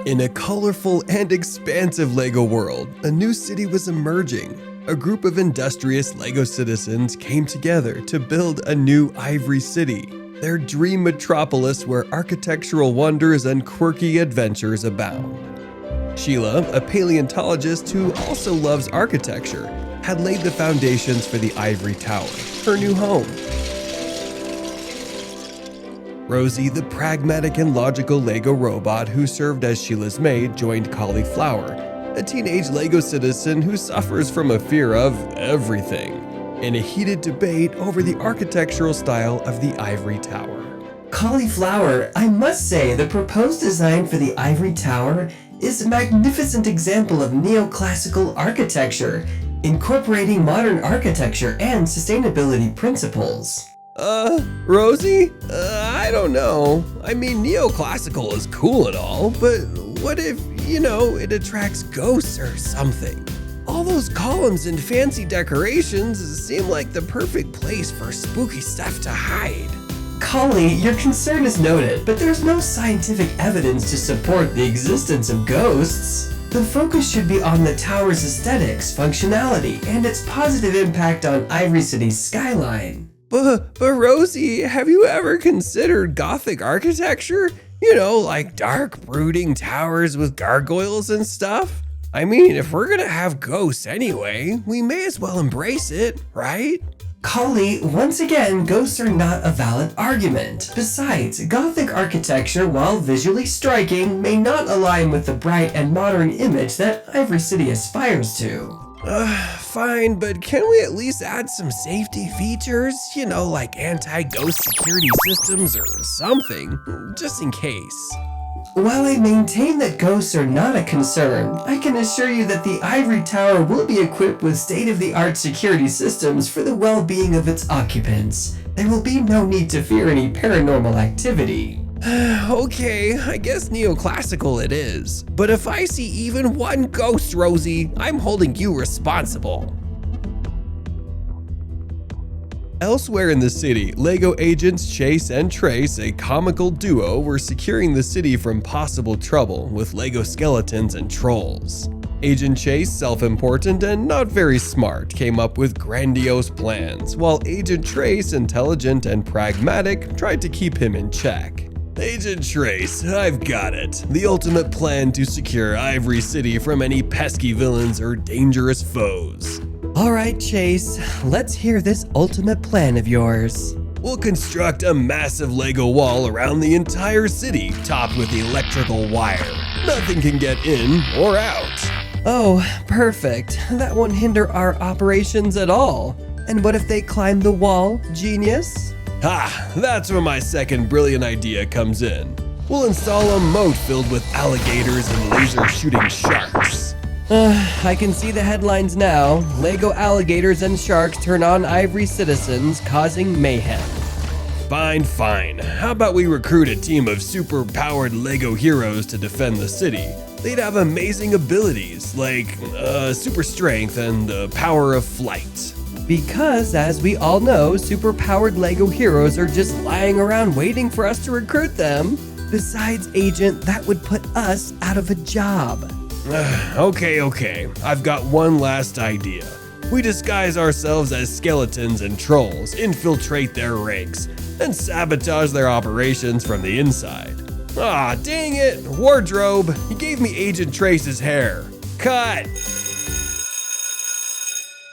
In a colorful and expansive LEGO world, a new city was emerging. A group of industrious LEGO citizens came together to build a new Ivory City, their dream metropolis where architectural wonders and quirky adventures abound. Sheila, a paleontologist who also loves architecture, had laid the foundations for the Ivory Tower, her new home. Rosie, the pragmatic and logical LEGO robot who served as Sheila's maid, joined Cauliflower, a teenage LEGO citizen who suffers from a fear of everything, in a heated debate over the architectural style of the Ivory Tower. Cauliflower, I must say the proposed design for the Ivory Tower is a magnificent example of neoclassical architecture, incorporating modern architecture and sustainability principles. Rosie? I don't know. I mean, neoclassical is cool and all, but what if, it attracts ghosts or something? All those columns and fancy decorations seem like the perfect place for spooky stuff to hide. Collie, your concern is noted, but there's no scientific evidence to support the existence of ghosts. The focus should be on the tower's aesthetics, functionality, and its positive impact on Ivory City's skyline. But Rosie, have you ever considered Gothic architecture? Like dark, brooding towers with gargoyles and stuff? I mean, if we're gonna have ghosts anyway, we may as well embrace it, right? Collie, once again, ghosts are not a valid argument. Besides, Gothic architecture, while visually striking, may not align with the bright and modern image that Ivory City aspires to. Fine, but can we at least add some safety features? Like anti-ghost security systems or something, just in case. While I maintain that ghosts are not a concern, I can assure you that the Ivory Tower will be equipped with state-of-the-art security systems for the well-being of its occupants. There will be no need to fear any paranormal activity. Okay, I guess neoclassical it is. But if I see even one ghost, Rosie, I'm holding you responsible. Elsewhere in the city, LEGO agents Chase and Trace, a comical duo, were securing the city from possible trouble with LEGO skeletons and trolls. Agent Chase, self-important and not very smart, came up with grandiose plans, while Agent Trace, intelligent and pragmatic, tried to keep him in check. Agent Trace, I've got it. The ultimate plan to secure Ivory City from any pesky villains or dangerous foes. Alright, Chase, let's hear this ultimate plan of yours. We'll construct a massive LEGO wall around the entire city, topped with electrical wire. Nothing can get in or out. Oh, perfect. That won't hinder our operations at all. And what if they climb the wall, genius? That's where my second brilliant idea comes in. We'll install a moat filled with alligators and laser-shooting sharks. I can see the headlines now. LEGO alligators and sharks turn on Ivory citizens, causing mayhem. Fine. How about we recruit a team of super-powered LEGO heroes to defend the city? They'd have amazing abilities, like super strength and the power of flight. Because, as we all know, super-powered LEGO heroes are just lying around waiting for us to recruit them. Besides, Agent, that would put us out of a job. Okay. I've got one last idea. We disguise ourselves as skeletons and trolls, infiltrate their ranks, and sabotage their operations from the inside. Dang it! Wardrobe, you gave me Agent Trace's hair. Cut!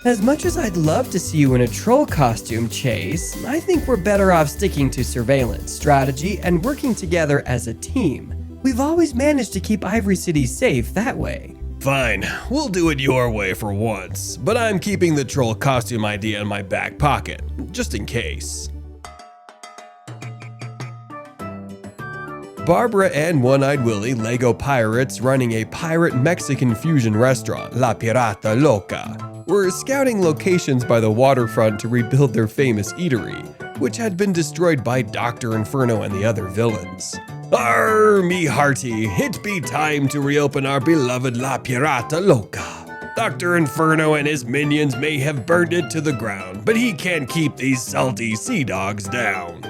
As much as I'd love to see you in a troll costume, Chase, I think we're better off sticking to surveillance, strategy, and working together as a team. We've always managed to keep Ivory City safe that way. Fine, we'll do it your way for once, but I'm keeping the troll costume idea in my back pocket, just in case. Barbara and One-Eyed Willie, LEGO pirates running a pirate Mexican fusion restaurant, La Pirata Loca, were scouting locations by the waterfront to rebuild their famous eatery, which had been destroyed by Dr. Inferno and the other villains. Arr, me hearty, it be time to reopen our beloved La Pirata Loca. Dr. Inferno and his minions may have burned it to the ground, but he can't keep these salty sea dogs down.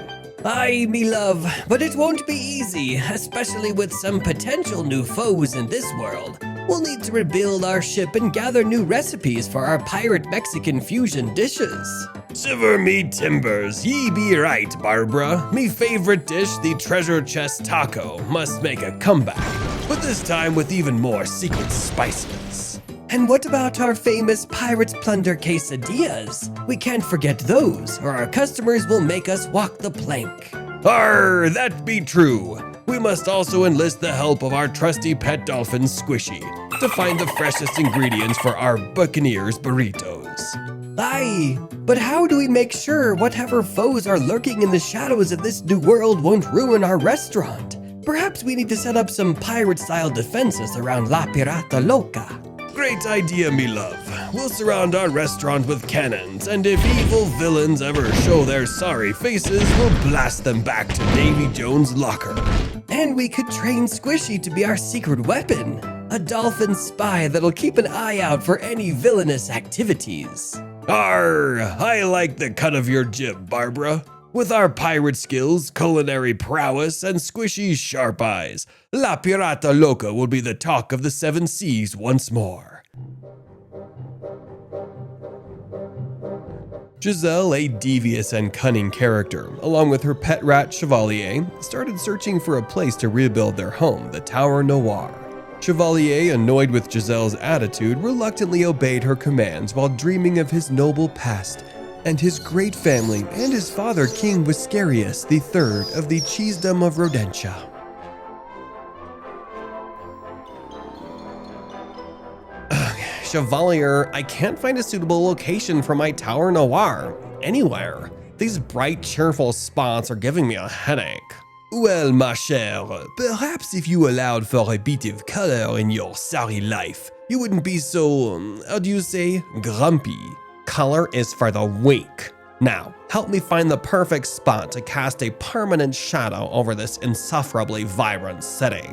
Aye, me love, but it won't be easy, especially with some potential new foes in this world. We'll need to rebuild our ship and gather new recipes for our pirate Mexican fusion dishes. Shiver me timbers, ye be right, Barbara. Me favorite dish, the treasure chest taco, must make a comeback, but this time with even more secret spices. And what about our famous Pirates Plunder quesadillas? We can't forget those, or our customers will make us walk the plank. Arr, that be true. We must also enlist the help of our trusty pet dolphin Squishy to find the freshest ingredients for our Buccaneers burritos. Aye, but how do we make sure whatever foes are lurking in the shadows of this new world won't ruin our restaurant? Perhaps we need to set up some pirate-style defenses around La Pirata Loca. Great idea, me love. We'll surround our restaurant with cannons, and if evil villains ever show their sorry faces, we'll blast them back to Davy Jones' locker. And we could train Squishy to be our secret weapon, a dolphin spy that'll keep an eye out for any villainous activities. Arr, I like the cut of your jib, Barbara. With our pirate skills, culinary prowess, and Squishy's sharp eyes, La Pirata Loca will be the talk of the seven seas once more. Giselle, a devious and cunning character, along with her pet rat Chevalier, started searching for a place to rebuild their home, the Tower Noir. Chevalier, annoyed with Giselle's attitude, reluctantly obeyed her commands while dreaming of his noble past and his great family and his father King Whiskerius III of the Cheesedom of Rodentia. Chevalier, I can't find a suitable location for my Tower Noir anywhere. These bright, cheerful spots are giving me a headache. Well, ma chère, perhaps if you allowed for a bit of color in your sorry life, you wouldn't be so, how do you say, grumpy. Color is for the weak. Now, help me find the perfect spot to cast a permanent shadow over this insufferably vibrant city.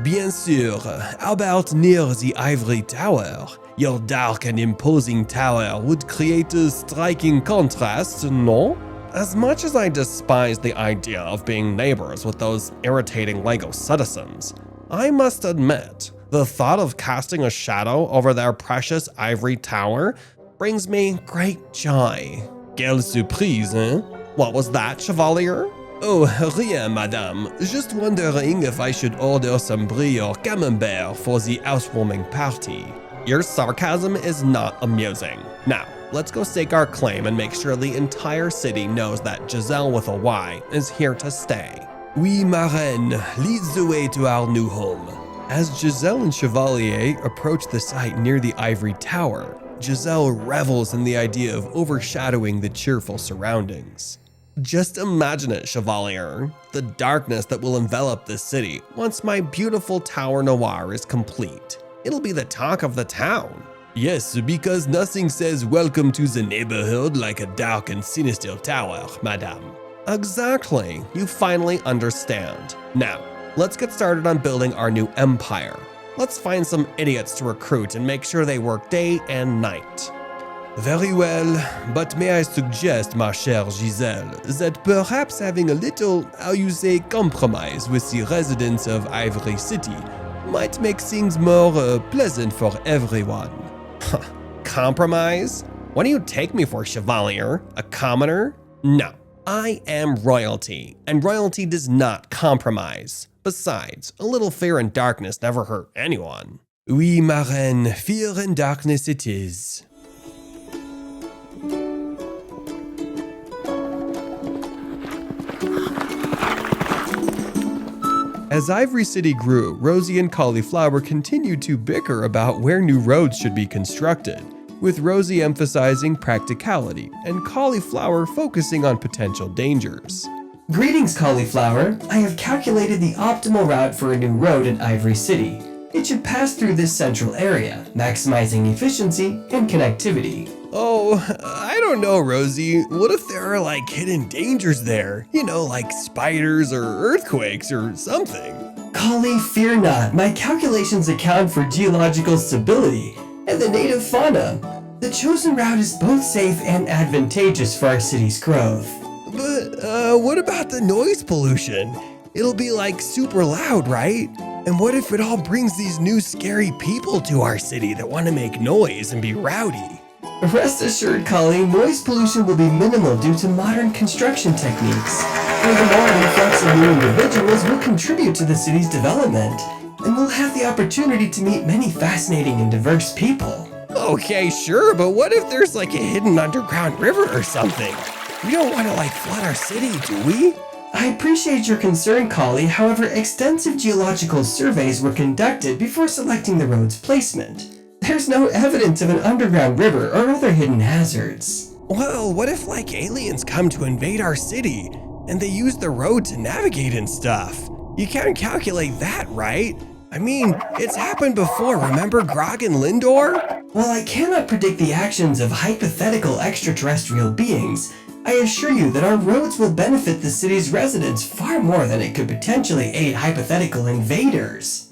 Bien sûr. How about near the Ivory Tower? Your dark and imposing tower would create a striking contrast, no? As much as I despise the idea of being neighbors with those irritating Lego citizens, I must admit, the thought of casting a shadow over their precious Ivory Tower brings me great joy. Quelle surprise, hein? What was that, Chevalier? Oh, rien, madame. Just wondering if I should order some brie or camembert for the housewarming party. Your sarcasm is not amusing. Now, let's go stake our claim and make sure the entire city knows that Giselle with a Y is here to stay. Oui, marraine, leads the way to our new home. As Giselle and Chevalier approach the site near the Ivory Tower, Giselle revels in the idea of overshadowing the cheerful surroundings. Just imagine it, Chevalier, the darkness that will envelop this city once my beautiful Tower Noir is complete. It'll be the talk of the town. Yes, because nothing says welcome to the neighborhood like a dark and sinister tower, madame. Exactly, you finally understand. Now, let's get started on building our new empire. Let's find some idiots to recruit and make sure they work day and night. Very well, but may I suggest, ma chère Giselle, that perhaps having a little, how you say, compromise with the residents of Ivory City might make things more pleasant for everyone. Compromise? What do you take me for, Chevalier? A commoner? No, I am royalty, and royalty does not compromise. Besides, a little fear and darkness never hurt anyone. Oui, marraine, fear and darkness it is. As Ivory City grew, Rosie and Cauliflower continued to bicker about where new roads should be constructed, with Rosie emphasizing practicality and Cauliflower focusing on potential dangers. Greetings, Cauliflower. I have calculated the optimal route for a new road in Ivory City. It should pass through this central area, maximizing efficiency and connectivity. Oh, I don't know, Rosie. What if there are like hidden dangers there? You know, like spiders or earthquakes or something. Cauli, fear not. My calculations account for geological stability and the native fauna. The chosen route is both safe and advantageous for our city's growth. But What about the noise pollution? It'll be like super loud, right? And what if it all brings these new scary people to our city that want to make noise and be rowdy? Rest assured, Colleen, noise pollution will be minimal due to modern construction techniques. Furthermore, an influx of new individuals will contribute to the city's development, and we'll have the opportunity to meet many fascinating and diverse people. Okay, sure, but what if there's like a hidden underground river or something? We don't want to like flood our city, do we? I appreciate your concern, Collie. However, extensive geological surveys were conducted before selecting the road's placement. There's no evidence of an underground river or other hidden hazards. Well, what if like aliens come to invade our city and they use the road to navigate and stuff? You can't calculate that, right? I mean, it's happened before, remember Grog and Lindor? While I cannot predict the actions of hypothetical extraterrestrial beings, I assure you that our roads will benefit the city's residents far more than it could potentially aid hypothetical invaders.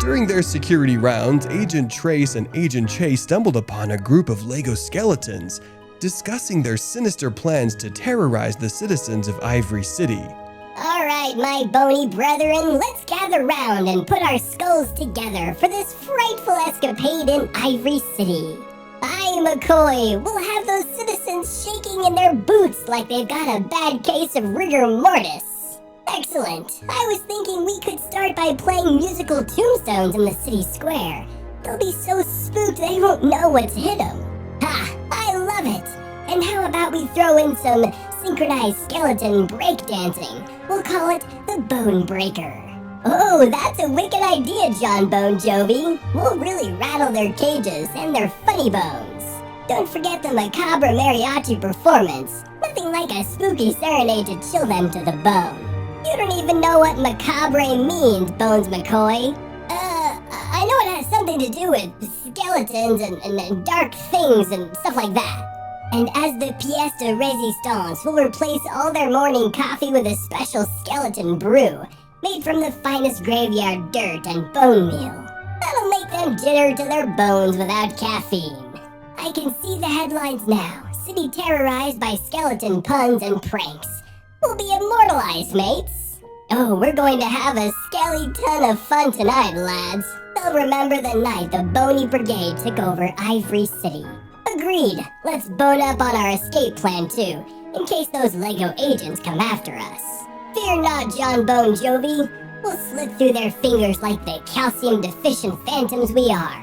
During their security rounds, Agent Trace and Agent Chase stumbled upon a group of Lego skeletons discussing their sinister plans to terrorize the citizens of Ivory City. Alright, my bony brethren, let's gather round and put our skulls together for this frightful escapade in Ivory City. I, McCoy, will have those citizens shaking in their boots like they've got a bad case of rigor mortis. Excellent. I was thinking we could start by playing musical tombstones in the city square. They'll be so spooked they won't know what's hit them. Ha! I love it! And how about we throw in some synchronized skeleton breakdancing? We'll call it the Bone Breaker. Oh, that's a wicked idea, John Bon Jovi. We'll really rattle their cages and their funny bones. Don't forget the macabre mariachi performance. Nothing like a spooky serenade to chill them to the bone. You don't even know what macabre means, Bones McCoy. I know it has something to do with skeletons and dark things and stuff like that. And as the pièce de résistance, we'll replace all their morning coffee with a special skeleton brew, made from the finest graveyard dirt and bone meal. That'll make them jitter to their bones without caffeine. I can see the headlines now. City terrorized by skeleton puns and pranks. We'll be immortalized, mates. Oh, we're going to have a Skele-Ton of fun tonight, lads. They'll remember the night the Bony Brigade took over Ivory City. Agreed. Let's bone up on our escape plan, too, in case those Lego agents come after us. Fear not, John Bon Jovi. We'll slip through their fingers like the calcium-deficient phantoms we are.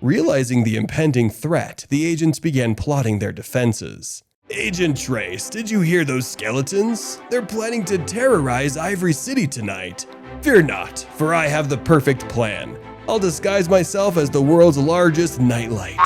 Realizing the impending threat, the agents began plotting their defenses. Agent Trace, did you hear those skeletons? They're planning to terrorize Ivory City tonight. Fear not, for I have the perfect plan. I'll disguise myself as the world's largest nightlight,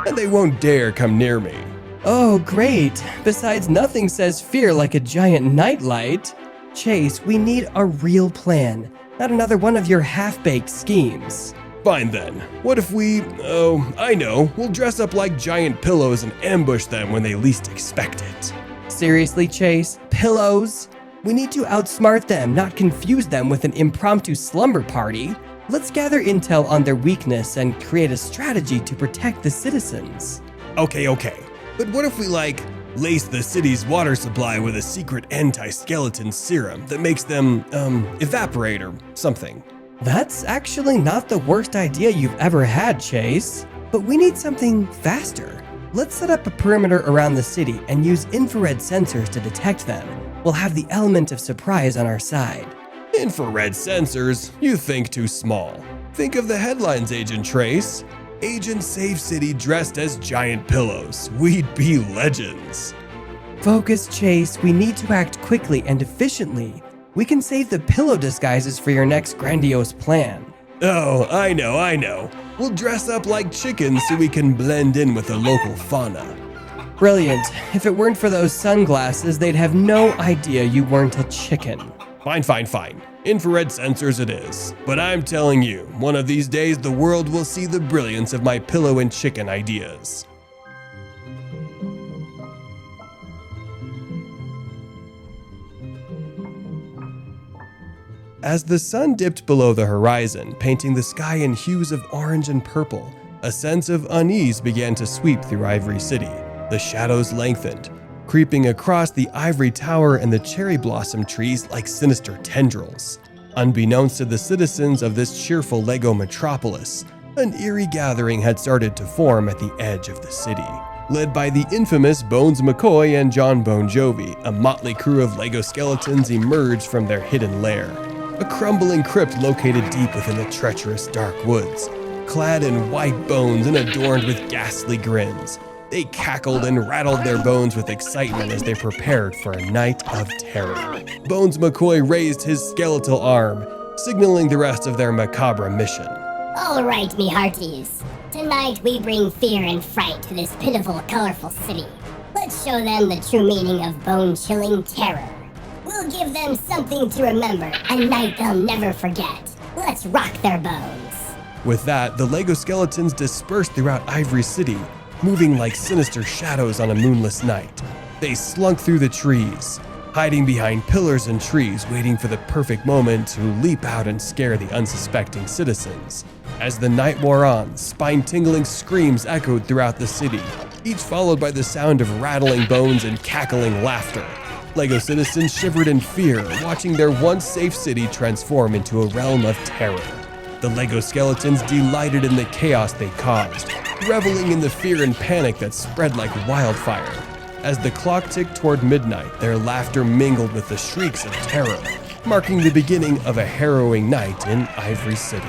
and they won't dare come near me. Oh, great. Besides, nothing says fear like a giant nightlight. Chase, we need a real plan, not another one of your half-baked schemes. Fine then. What if we, I know, we'll dress up like giant pillows and ambush them when they least expect it. Seriously, Chase? Pillows? We need to outsmart them, not confuse them with an impromptu slumber party. Let's gather intel on their weakness and create a strategy to protect the citizens. Okay. But what if we, lace the city's water supply with a secret anti-skeleton serum that makes them, evaporate or something? That's actually not the worst idea you've ever had, Chase. But we need something faster. Let's set up a perimeter around the city and use infrared sensors to detect them. We'll have the element of surprise on our side. Infrared sensors? You think too small. Think of the headlines, Agent Trace. Agents save city dressed as giant pillows. We'd be legends. Focus, Chase. We need to act quickly and efficiently. We can save the pillow disguises for your next grandiose plan. Oh, I know. We'll dress up like chickens so we can blend in with the local fauna. Brilliant. If it weren't for those sunglasses, they'd have no idea you weren't a chicken. Fine. Infrared sensors it is. But I'm telling you, one of these days the world will see the brilliance of my pillow and chicken ideas. As the sun dipped below the horizon, painting the sky in hues of orange and purple, a sense of unease began to sweep through Ivory City. The shadows lengthened, creeping across the Ivory Tower and the cherry blossom trees like sinister tendrils. Unbeknownst to the citizens of this cheerful Lego metropolis, an eerie gathering had started to form at the edge of the city. Led by the infamous Bones McCoy and John Bon Jovi, a motley crew of Lego skeletons emerged from their hidden lair. A crumbling crypt located deep within the treacherous dark woods. Clad in white bones and adorned with ghastly grins, they cackled and rattled their bones with excitement as they prepared for a night of terror. Bones McCoy raised his skeletal arm, signaling the rest of their macabre mission. All right, me hearties. Tonight we bring fear and fright to this pitiful, colorful city. Let's show them the true meaning of bone-chilling terror. We'll give them something to remember, a night they'll never forget. Let's rock their bones. With that, the Lego skeletons dispersed throughout Ivory City, moving like sinister shadows on a moonless night. They slunk through the trees, hiding behind pillars and trees, waiting for the perfect moment to leap out and scare the unsuspecting citizens. As the night wore on, spine-tingling screams echoed throughout the city, each followed by the sound of rattling bones and cackling laughter. Lego citizens shivered in fear, watching their once safe city transform into a realm of terror. The Lego skeletons delighted in the chaos they caused, reveling in the fear and panic that spread like wildfire. As the clock ticked toward midnight, their laughter mingled with the shrieks of terror, marking the beginning of a harrowing night in Ivory City.